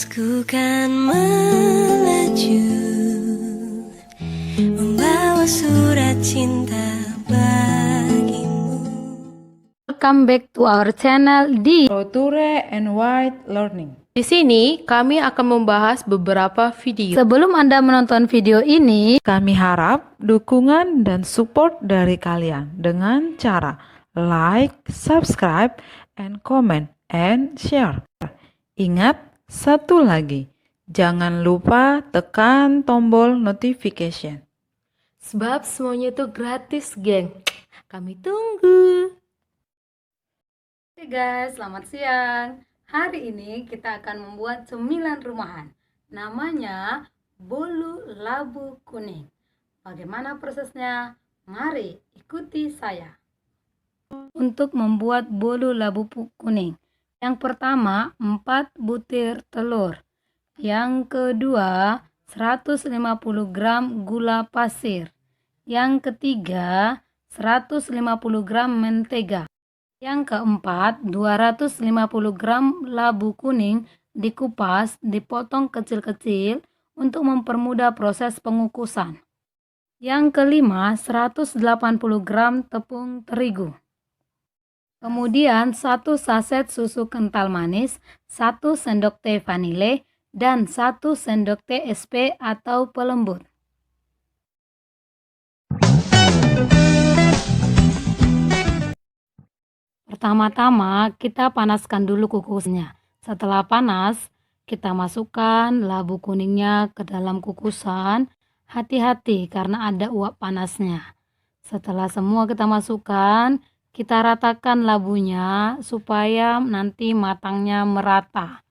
Nafasku kan melaju, membawa surat cinta bagimu. Welcome back to our channel di Roture and White Learning. Di sini kami akan membahas beberapa video. Sebelum Anda menonton video ini, Kami harap dukungan dan support dari kalian dengan cara like, subscribe, and comment, and share. Ingat, satu lagi, jangan lupa tekan tombol notification. Sebab semuanya itu gratis, geng. Kami tunggu. oke guys, selamat siang. Hari ini kita akan membuat cemilan rumahan. Namanya bolu labu kuning. Bagaimana prosesnya? Mari ikuti saya. Untuk membuat bolu labu kuning, yang pertama 4 butir telur. Yang kedua 150 gram gula pasir. Yang ketiga 150 gram mentega. Yang keempat 250 gram labu kuning dikupas, dipotong kecil-kecil untuk mempermudah proses pengukusan. Yang kelima 180 gram tepung terigu. Kemudian 1 saset susu kental manis, 1 sendok teh vanile, dan 1 sendok teh SP atau pelembut. Pertama-tama kita panaskan dulu kukusnya. Setelah panas, kita masukkan labu kuningnya ke dalam kukusan. Hati-hati karena ada uap panasnya. Setelah semua kita masukkan, kita ratakan labunya supaya nanti matangnya merata.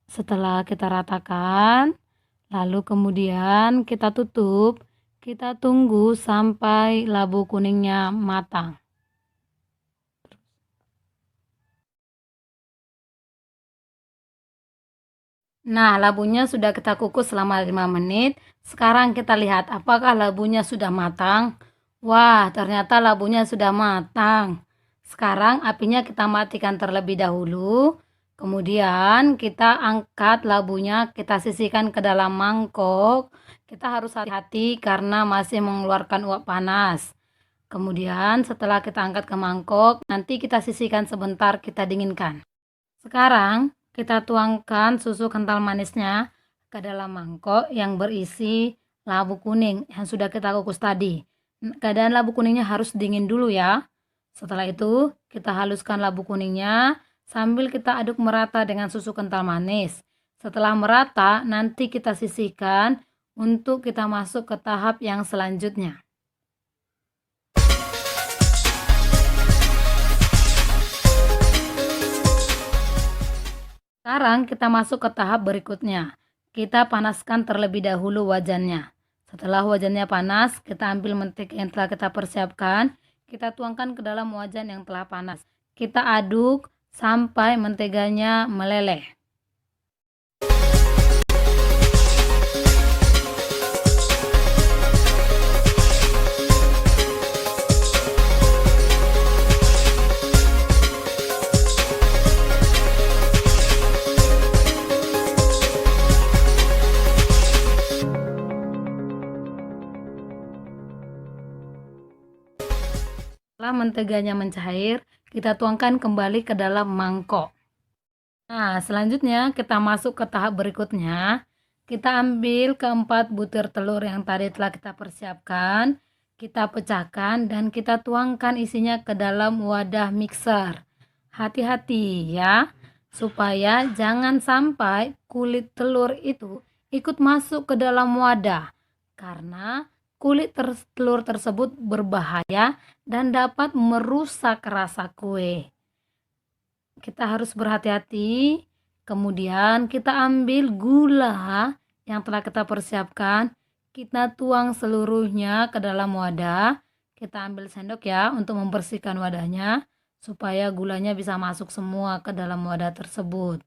Setelah kita ratakan, lalu kemudian kita tutup, kita tunggu sampai labu kuningnya matang. Nah, labunya sudah kita kukus selama 5 menit. Sekarang kita lihat apakah labunya sudah matang. Wah, ternyata labunya sudah matang. Sekarang apinya kita matikan terlebih dahulu. Kemudian kita angkat labunya, kita sisihkan ke dalam mangkok. Kita harus hati-hati karena masih mengeluarkan uap panas. Kemudian setelah kita angkat ke mangkok, nanti kita sisihkan sebentar, kita dinginkan. Sekarang kita tuangkan susu kental manisnya ke dalam mangkok yang berisi labu kuning yang sudah kita kukus tadi. Keadaan labu kuningnya harus dingin dulu ya. Setelah itu kita haluskan labu kuningnya sambil kita aduk merata dengan susu kental manis. Setelah merata nanti kita sisihkan untuk kita masuk ke tahap yang selanjutnya. Sekarang kita masuk ke tahap berikutnya. Kita panaskan terlebih dahulu wajannya. Setelah wajannya panas, kita ambil mentega yang telah kita persiapkan, kita tuangkan ke dalam wajan yang telah panas. Kita aduk sampai menteganya meleleh. Setelah menteganya mencair, kita tuangkan kembali ke dalam mangkok. Nah, selanjutnya kita masuk ke tahap berikutnya. Kita ambil keempat butir telur yang tadi telah kita persiapkan, kita pecahkan dan kita tuangkan isinya ke dalam wadah mixer. Hati-hati ya, supaya jangan sampai kulit telur itu ikut masuk ke dalam wadah, karena kulit telur tersebut berbahaya dan dapat merusak rasa kue. Kita harus berhati-hati. Kemudian kita ambil gula yang telah kita persiapkan. Kita tuang seluruhnya ke dalam wadah. Kita ambil sendok ya untuk membersihkan wadahnya supaya gulanya bisa masuk semua ke dalam wadah tersebut.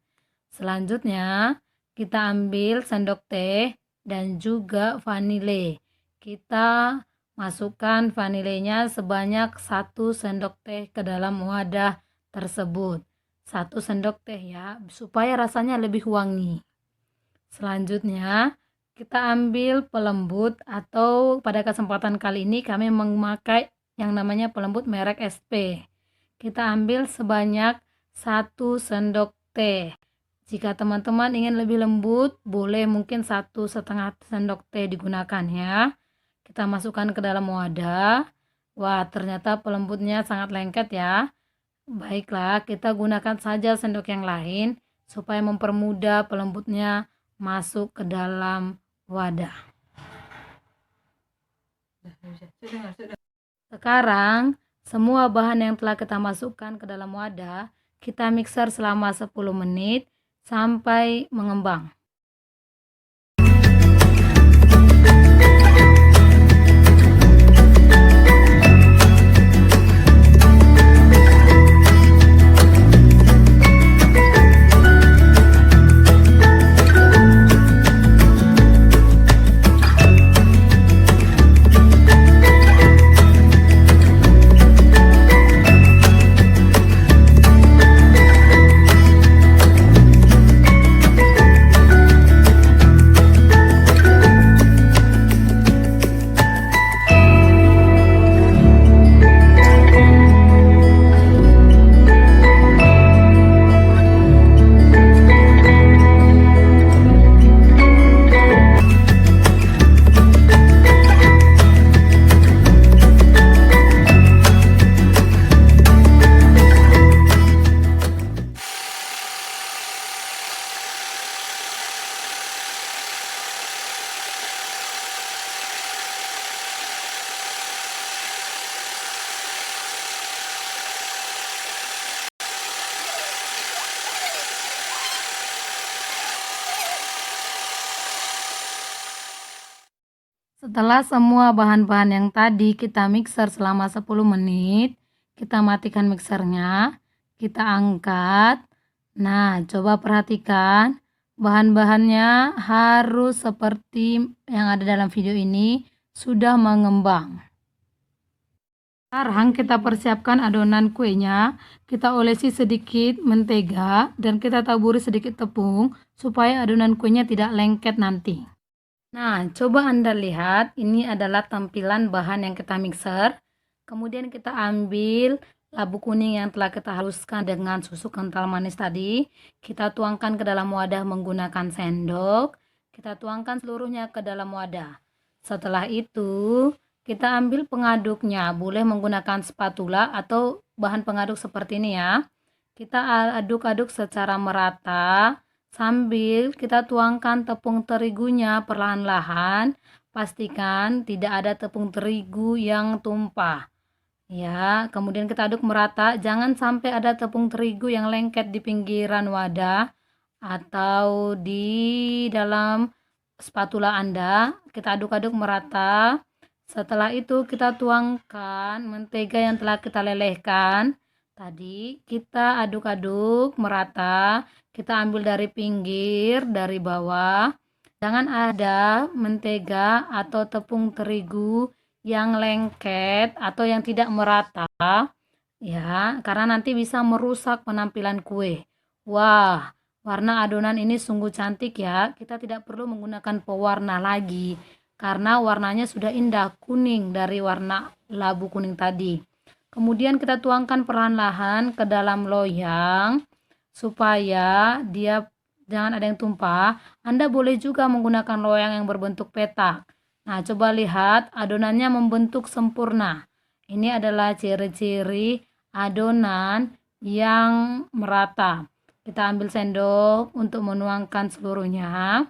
Selanjutnya kita ambil sendok teh dan juga vanile. Kita masukkan vanilenya sebanyak 1 sendok teh ke dalam wadah tersebut. 1 sendok teh ya, supaya rasanya lebih wangi. Selanjutnya, kita ambil pelembut atau pada kesempatan kali ini kami memakai yang namanya pelembut merek SP. Kita ambil sebanyak 1 sendok teh. Jika teman-teman ingin lebih lembut, boleh mungkin 1,5 sendok teh digunakan ya. Kita masukkan ke dalam wadah. Wah, ternyata pelembutnya sangat lengket ya. Baiklah, kita gunakan saja sendok yang lain supaya mempermudah pelembutnya masuk ke dalam wadah. Sekarang, semua bahan yang telah kita masukkan ke dalam wadah, kita mixer selama 10 menit sampai mengembang. Setelah semua bahan-bahan yang tadi kita mixer selama 10 menit, kita matikan mixernya, kita angkat. Nah, coba perhatikan, bahan-bahannya harus seperti yang ada dalam video ini, sudah mengembang. Sekarang kita persiapkan adonan kuenya, kita olesi sedikit mentega dan kita taburi sedikit tepung supaya adonan kuenya tidak lengket nanti. Nah, coba Anda lihat, ini adalah tampilan bahan yang kita mixer. Kemudian kita ambil labu kuning yang telah kita haluskan dengan susu kental manis tadi. Kita tuangkan ke dalam wadah menggunakan sendok. Kita tuangkan seluruhnya ke dalam wadah. Setelah itu, kita ambil pengaduknya. Boleh menggunakan spatula atau bahan pengaduk seperti ini ya. Kita aduk-aduk secara merata. Sambil kita tuangkan tepung terigunya perlahan-lahan, pastikan tidak ada tepung terigu yang tumpah. Ya, kemudian kita aduk merata, jangan sampai ada tepung terigu yang lengket di pinggiran wadah atau di dalam spatula Anda. Kita aduk-aduk merata. Setelah itu kita tuangkan mentega yang telah kita lelehkan. Tadi kita aduk-aduk merata. Kita ambil dari pinggir, dari bawah. Jangan ada mentega atau tepung terigu yang lengket atau yang tidak merata. Ya, karena nanti bisa merusak penampilan kue. Wah, warna adonan ini sungguh cantik ya. Kita tidak perlu menggunakan pewarna lagi. Karena warnanya sudah indah, kuning dari warna labu kuning tadi. Kemudian kita tuangkan perlahan-lahan ke dalam loyang. Supaya dia jangan ada yang tumpah, Anda boleh juga menggunakan loyang yang berbentuk petak. Nah, coba lihat adonannya membentuk sempurna. Ini adalah ciri-ciri adonan yang merata. Kita ambil sendok untuk menuangkan seluruhnya.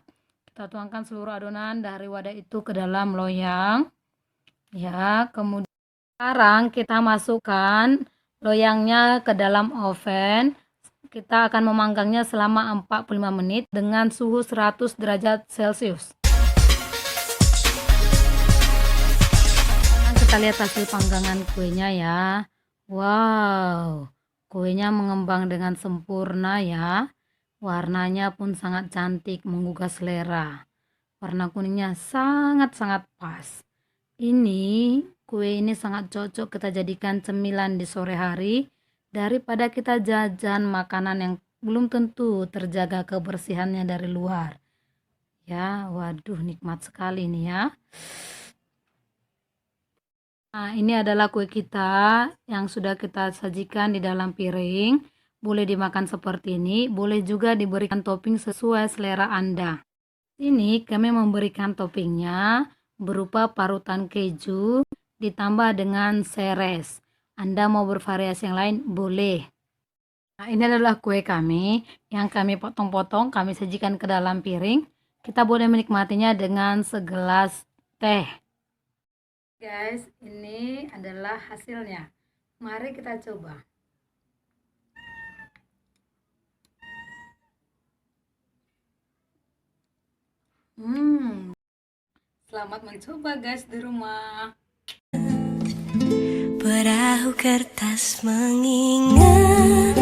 Kita tuangkan seluruh adonan dari wadah itu ke dalam loyang. Ya, kemudian sekarang kita masukkan loyangnya ke dalam oven. Kita akan memanggangnya selama 45 menit dengan suhu 100 derajat Celcius. Nah, kita lihat hasil panggangan kuenya ya. Wow, kuenya mengembang dengan sempurna ya. Warnanya pun sangat cantik, menggugah selera. Warna kuningnya sangat-sangat pas. Kue ini sangat cocok kita jadikan cemilan di sore hari. Daripada kita jajan makanan yang belum tentu terjaga kebersihannya dari luar. Ya, waduh nikmat sekali nih ya. Nah, ini adalah kue kita yang sudah kita sajikan di dalam piring. Boleh dimakan seperti ini, boleh juga diberikan topping sesuai selera Anda. Ini kami memberikan toppingnya berupa parutan keju ditambah dengan seres. Anda mau bervariasi yang lain boleh. Nah, ini adalah kue kami yang kami potong-potong, kami sajikan ke dalam piring. Kita boleh menikmatinya dengan segelas teh. Guys, ini adalah hasilnya. Mari kita coba. Selamat mencoba guys di rumah. Perahu kertas mengingat